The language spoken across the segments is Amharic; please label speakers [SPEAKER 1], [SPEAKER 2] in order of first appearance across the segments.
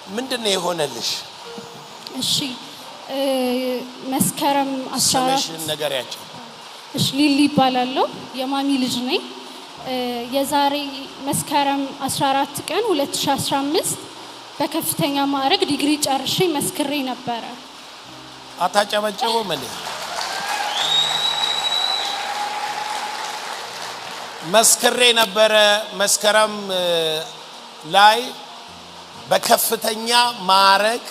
[SPEAKER 1] ምንድነው የሆነልሽ?
[SPEAKER 2] እሺ መስከረም 14
[SPEAKER 1] ነገርያቸው።
[SPEAKER 2] እሺ ሊሊ ይባላለሁ የማሚ ልጅ ነኝ። የዛሬ መስከረም 14 ቀን 2015 በከፍተኛ ማዕረግ ዲግሪ ጨርሼ መስክሬ ነበር።
[SPEAKER 1] አታጨበጨቡ ማለት መስክሬ ነበር። መስከረም ላይ በከፍተኛ ማዕረግ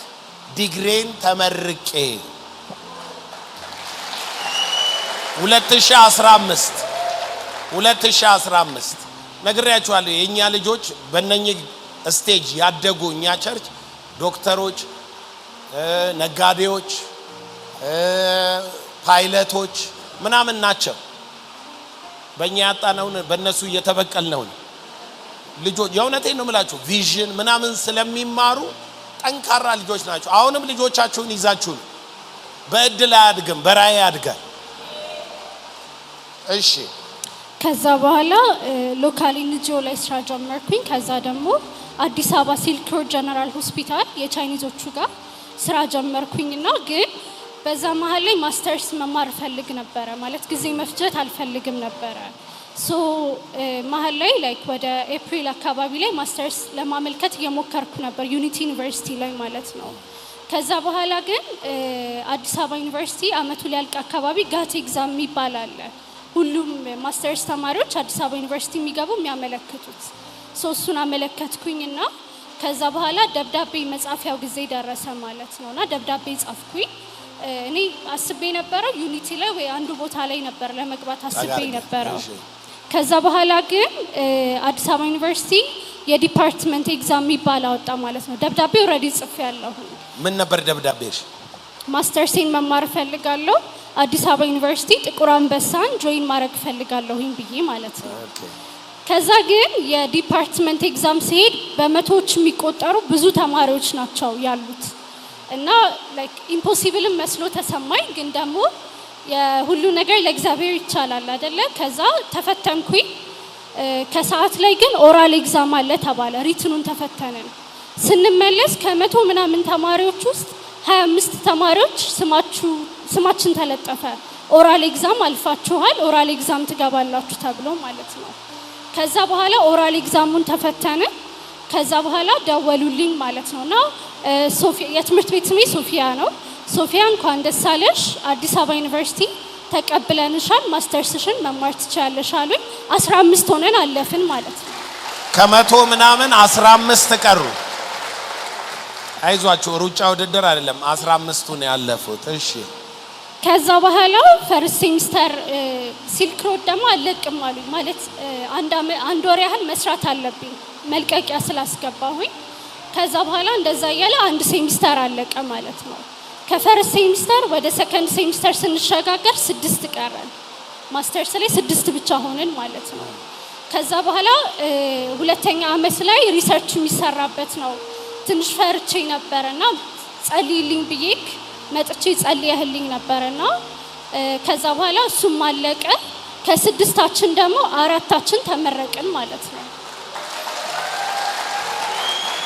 [SPEAKER 1] ዲግሪን ተመርቄ 2015 ነግሬያችኋለሁ። የኛ ልጆች በእነኚህ ስቴጅ ያደጉ እኛ ቸርች ዶክተሮች፣ ነጋዴዎች፣ ፓይለቶች ምናምን ናቸው። በእኛ ያጣነውን በእነሱ እየተበቀልነው ልጆች የእውነቴን ነው የምላችሁ ቪዥን ምናምን ስለሚማሩ ጠንካራ ልጆች ናቸው። አሁንም ልጆቻችሁን ይዛችሁ በእድል አያድግም በራእይ ያድጋል። እሺ
[SPEAKER 2] ከዛ በኋላ ሎካል ኢንጂኦ ላይ ስራ ጀመርኩኝ። ከዛ ደግሞ አዲስ አበባ ሲልክ ሮድ ጀነራል ሆስፒታል የቻይኒዞቹ ጋር ስራ ጀመርኩኝና ግን በዛ መሃል ላይ ማስተርስ መማር ፈልግ ነበር ማለት ጊዜ መፍጀት አልፈልግም ነበር። ሶ መሃል ላይ ላይክ ወደ ኤፕሪል አካባቢ ላይ ማስተርስ ለማመልከት እየሞከርኩ ነበር ዩኒቲ ዩኒቨርሲቲ ላይ ማለት ነው። ከዛ በኋላ ግን አዲስ አበባ ዩኒቨርሲቲ አመቱ ሊያልቅ አካባቢ ጋት ኤግዛም ይባላል። ሁሉም ማስተርስ ተማሪዎች አዲስ አበባ ዩኒቨርሲቲ የሚገቡ የሚያመለክቱት ሶ እሱን አመለከትኩኝና ከዛ በኋላ ደብዳቤ መጻፊያው ጊዜ ደረሰ ማለት ነውና ደብዳቤ ጻፍኩኝ። እኔ አስቤ ነበረው ዩኒቲ ላይ ወይ አንዱ ቦታ ላይ ነበር ለመግባት አስቤ ነበረው። ከዛ በኋላ ግን አዲስ አበባ ዩኒቨርሲቲ የዲፓርትመንት ኤግዛም ይባል አወጣ ማለት ነው። ደብዳቤ ኦሬዲ ጽፌያለሁ። ምን
[SPEAKER 1] ነበር ደብዳቤሽ?
[SPEAKER 2] ማስተርሴን መማር ፈልጋለሁ አዲስ አበባ ዩኒቨርሲቲ ጥቁር አንበሳን ጆይን ማድረግ ፈልጋለሁኝ ብዬ ማለት ነው። ከዛ ግን የዲፓርትመንት ኤግዛም ሲሄድ በመቶዎች የሚቆጠሩ ብዙ ተማሪዎች ናቸው ያሉት እና ላይክ ኢምፖሲብልም መስሎ ተሰማኝ። ግን ደግሞ የሁሉ ነገር ለእግዚአብሔር ይቻላል አይደለ? ከዛ ተፈተንኩኝ። ከሰዓት ላይ ግን ኦራል ኤግዛም አለ ተባለ። ሪትኑን ተፈተንን። ስንመለስ ከመቶ ምናምን ተማሪዎች ውስጥ 25 ተማሪዎች ስማችን ተለጠፈ። ኦራል ኤግዛም አልፋችኋል፣ ኦራል ኤግዛም ትገባላችሁ ተብሎ ማለት ነው። ከዛ በኋላ ኦራል ኤግዛሙን ተፈተንን። ከዛ በኋላ ደወሉልኝ ማለት ነውና ሶፊያ የትምህርት ቤት ስሜ ሶፊያ ነው። ሶፊያ እንኳን ደስ አለሽ አዲስ አበባ ዩኒቨርሲቲ ተቀብለንሻል፣ ማስተርስሽን መማር ትችያለሽ አሉኝ። 15 ሆነን አለፍን ማለት ነው።
[SPEAKER 1] ከመቶ ምናምን 15 ቀሩ። አይዟችሁ ሩጫ ውድድር አይደለም 15ቱን ያለፉት። እሺ
[SPEAKER 2] ከዛ በኋላ ፈርስት ሴሚስተር ሲልክ ሮድ ደግሞ አለቅም አሉኝ ማለት አንድ ወር ያህል መስራት አለብኝ መልቀቂያ ስላስገባሁኝ። ከዛ በኋላ እንደዛ ያለ አንድ ሴሚስተር አለቀ ማለት ነው። ከፈርስት ሴሚስተር ወደ ሰከንድ ሴሚስተር ስንሸጋገር 6 ቀረን። ማስተርስ ላይ 6 ብቻ ሆነን ማለት ነው። ከዛ በኋላ ሁለተኛ አመት ላይ ሪሰርች የሚሰራበት ነው። ትንሽ ፈርቼ ነበርና ጸልይልኝ ብዬክ መጥቼ ጸልየህልኝ ነበርና ከዛ በኋላ እሱም አለቀ። ከ6ታችን ደግሞ 4ታችን ተመረቅን ማለት ነው።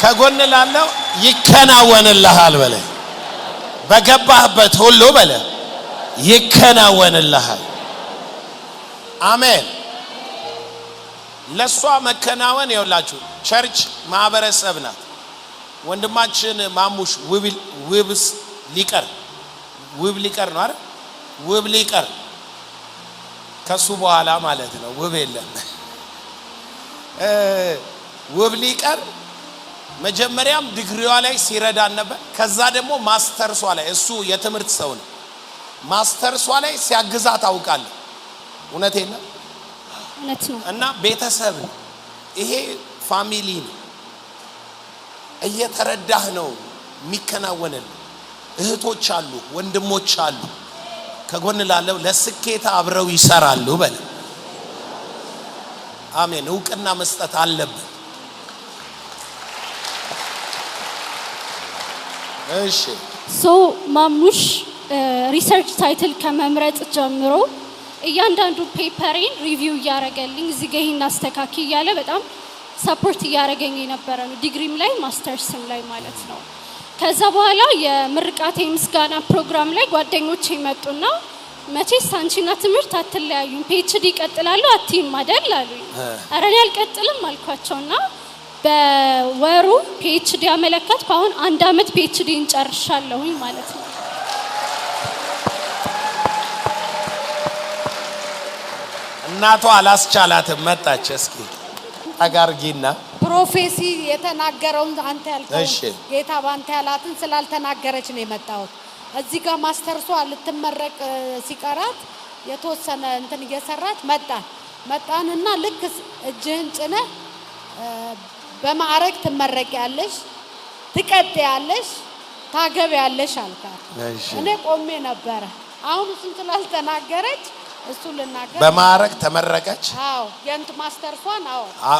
[SPEAKER 1] ከጎን ላለው ይከናወንልሃል በለ በገባህበት ሁሉ በለ ይከናወንልሃል። አሜን። ለሷ መከናወን ይውላችሁ ቸርች ማህበረሰብ ናት። ወንድማችን ማሙሽ ውብ ሊቀር ነው አይደል? ውብ ሊቀር ከሱ በኋላ ማለት ነው። ውብ የለም። ውብ ሊቀር መጀመሪያም ዲግሪዋ ላይ ሲረዳን ነበር። ከዛ ደግሞ ማስተርሷ ላይ እሱ የትምህርት ሰው ነው። ማስተርሷ ላይ ሲያግዛት አውቃለሁ። እውነቴን ነው እና ቤተሰብ ነው ይሄ ፋሚሊ ነው። እየተረዳህ ነው የሚከናወንልህ። እህቶች አሉ፣ ወንድሞች አሉ። ከጎን ላለው ለስኬት አብረው ይሰራሉ በለ። አሜን። እውቅና መስጠት አለብን። እሺ
[SPEAKER 2] ማሙሽ ሪሰርች ታይትል ከመምረጥ ጀምሮ እያንዳንዱ ፔፐሬን ሪቪው እያደረገልኝ እዚህ ጋር ይሄን አስተካክል እያለ በጣም ሰፖርት እያደረገኝ የነበረ ነው፣ ዲግሪም ላይ ማስተርስም ላይ ማለት ነው። ከዛ በኋላ የምርቃቴ ምስጋና ፕሮግራም ላይ ጓደኞቼ መጡና መቼስ አንቺና ትምህርት አትለያዩም፣ ፒኤችዲ ይቀጥላለሁ አትይም አይደል አሉኝ። ኧረ እኔ አልቀጥልም አልኳቸውና በወሩ ፒኤችዲ አመለከትኩ። አሁን 1 አመት ፒኤችዲ እንጨርሻለሁኝ ማለት ነው።
[SPEAKER 1] እናቷ አላስቻላትም፣ መጣች። እስኪ አጋርጊና
[SPEAKER 3] ፕሮፌሲ የተናገረውን አንተ ያልከው
[SPEAKER 1] እሺ፣
[SPEAKER 3] ጌታ ባንተ ያላትን ስላልተናገረች ነው የመጣሁት። እዚህ ጋር ማስተርሷ ልትመረቅ ሲቀራት የተወሰነ እንትን እየሰራች መጣንና ልክ እጅህን ጭነ በማዕረግ ትመረቂያለሽ፣ ትቀጥያለሽ፣ ታገቢያለሽ አልካት። እኔ ቆሜ ነበረ። አሁን እሱን ስላልተናገረች እሱ ልናገር።
[SPEAKER 1] በማዕረግ ተመረቀች።
[SPEAKER 3] አዎ የንት ማስተርሷን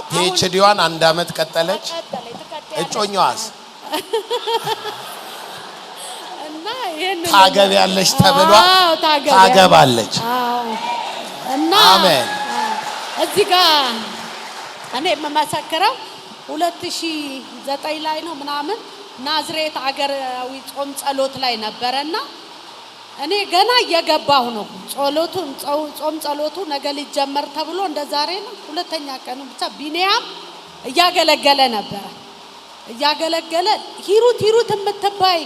[SPEAKER 1] ፒኤችዲዋን 1 አመት ቀጠለች። እጮኛዋስ
[SPEAKER 3] እና ይሄን
[SPEAKER 1] ታገቢያለሽ ተብሏል። ታገባለች።
[SPEAKER 3] እና
[SPEAKER 1] አሜን።
[SPEAKER 3] እዚህ ጋር እኔ የምመሰክረው 2009 ላይ ነው ምናምን ናዝሬት አገራዊ ጾም ጸሎት ላይ ነበረና እኔ ገና እየገባሁ ነው። ጾም ጸሎቱ ነገ ሊጀመር ተብሎ እንደ ዛሬ ነው 2ኛ ቀኑ ብቻ ቢኒያም እያገለገለ ነበር። እያገለገለ ሂሩት የምትባይ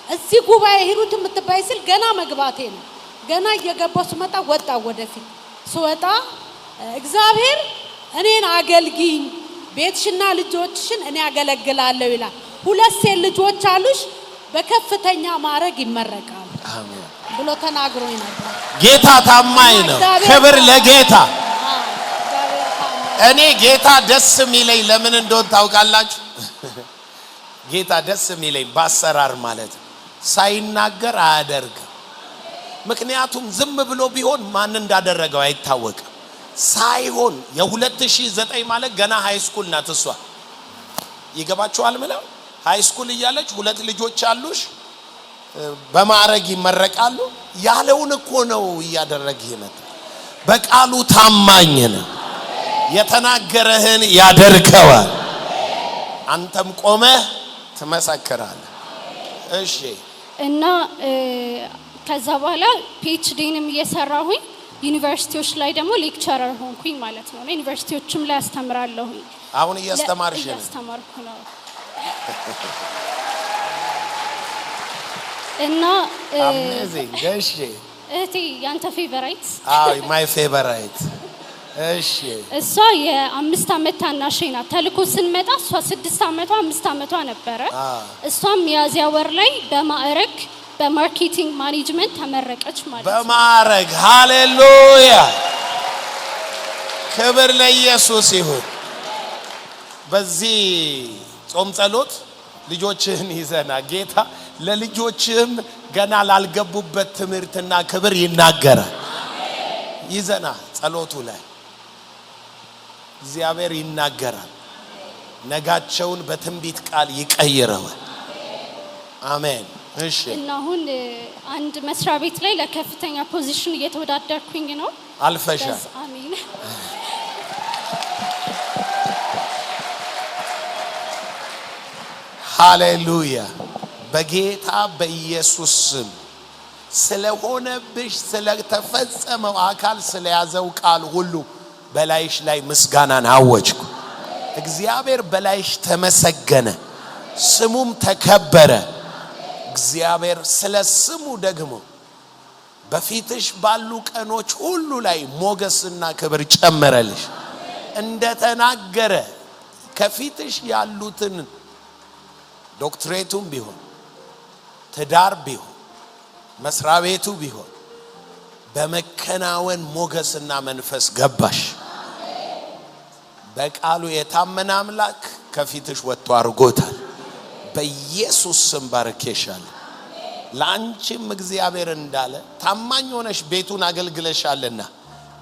[SPEAKER 3] እዚህ ጉባኤ ሂሩት የምትባይ ሲል ገና መግባቴ ነው። ገና እየገባሁ ስመጣ ወጣ ወደፊት ስወጣ እግዚአብሔር እኔን አገልግኝ ቤትሽና ልጆችሽን እኔ አገለግላለሁ ይላል። 2 ሴት ልጆች አሉሽ በከፍተኛ ማዕረግ ይመረቃሉ ብሎ ተናግሮኝ ነበር።
[SPEAKER 1] ጌታ ታማኝ ነው። ክብር ለጌታ። እኔ ጌታ ደስ የሚለኝ ለምን እንደሆነ ታውቃላችሁ? ጌታ ደስ የሚለኝ በአሰራር ማለት ሳይናገር አያደርግም። ምክንያቱም ዝም ብሎ ቢሆን ማን እንዳደረገው አይታወቅም። ሳይሆን የ2009 ማለት ገና ሃይ ስኩል ናት እሷ። ይገባችኋል? ምለው ሃይ ስኩል እያለች 2 ልጆች አሉሽ በማዕረግ ይመረቃሉ። ያለውን እኮ ነው እያደረገ ይመጣ። በቃሉ ታማኝ ነው። የተናገረህን ያደርገዋል። አንተም ቆመህ ትመሰክራለህ። እሺ።
[SPEAKER 2] እና ከዛ በኋላ ፒኤችዲንም እየሰራሁኝ ዩኒቨርሲቲዎች ላይ ደግሞ ሌክቸረር ሆንኩኝ ማለት ነው። ዩኒቨርሲቲዎችም ላይ አስተምራለሁኝ።
[SPEAKER 1] አሁን እያስተማርሽ ነው?
[SPEAKER 2] እያስተማርኩ ነው። እና
[SPEAKER 1] አሜዚንግ። እሺ
[SPEAKER 2] እህቴ ያንተ ፌቨራይት?
[SPEAKER 1] አዎ ማይ ፌቨራይት። እሺ
[SPEAKER 2] እሷ የ5 አመት ታናሼ ናት። ተልኮ ስንመጣ እሷ 6 አመቷ 5 አመቷ ነበረ። እሷም ሚያዝያ ወር ላይ በማዕረግ በማርኬቲንግ ማኔጅመንት ተመረቀች ማለት ነው። በማዕረግ
[SPEAKER 1] ሃሌሉያ! ክብር ለኢየሱስ ይሁን። በዚህ ጾም ጸሎት ልጆችህን ይዘና ጌታ ለልጆችህም ገና ላልገቡበት ትምህርትና ክብር ይናገራል። ይዘና ጸሎቱ ላይ እግዚአብሔር ይናገራል። ነጋቸውን በትንቢት ቃል ይቀይረዋል። አሜን። እሺ።
[SPEAKER 2] እና አሁን አንድ መስሪያ ቤት ላይ ለከፍተኛ ፖዚሽን እየተወዳደርኩኝ ነው።
[SPEAKER 1] አልፈሻል።
[SPEAKER 2] አሜን።
[SPEAKER 1] ሃሌሉያ። በጌታ በኢየሱስ ስም ስለሆነብሽ ስለተፈጸመው አካል ስለያዘው ቃል ሁሉ በላይሽ ላይ ምስጋናን አወጅኩ። እግዚአብሔር በላይሽ ተመሰገነ፣ ስሙም ተከበረ። እግዚአብሔር ስለ ስሙ ደግሞ በፊትሽ ባሉ ቀኖች ሁሉ ላይ ሞገስና ክብር ጨመረልሽ። እንደተናገረ ከፊትሽ ያሉትን ዶክትሬቱም ቢሆን ትዳር ቢሆን መስሪያ ቤቱ ቢሆን በመከናወን ሞገስና መንፈስ ገባሽ። በቃሉ የታመነ አምላክ ከፊትሽ ወጥቶ አርጎታል። በኢየሱስ ስም ባርኬሻለሁ። ለአንቺም እግዚአብሔር እንዳለ ታማኝ ሆነሽ ቤቱን አገልግለሻልና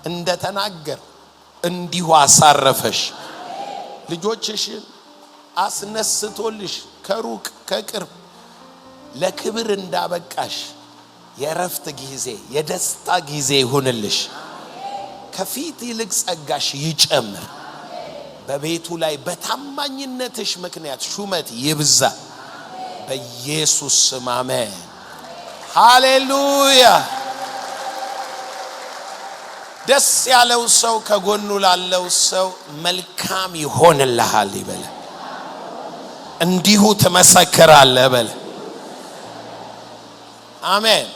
[SPEAKER 1] እንደተናገር እንዲሁ አሳረፈሽ። ልጆችሽን አስነስቶልሽ ከሩቅ ከቅርብ ለክብር እንዳበቃሽ የረፍት ጊዜ የደስታ ጊዜ ይሁንልሽ። ከፊት ይልቅ ጸጋሽ ይጨምር በቤቱ ላይ በታማኝነትሽ ምክንያት ሹመት ይብዛ በኢየሱስ ስም አሜን። ሃሌሉያ። ደስ ያለው ሰው ከጎኑ ላለው ሰው መልካም ይሆንልሃል ይበል። እንዲሁ ትመሰክራለህ በል። አሜን።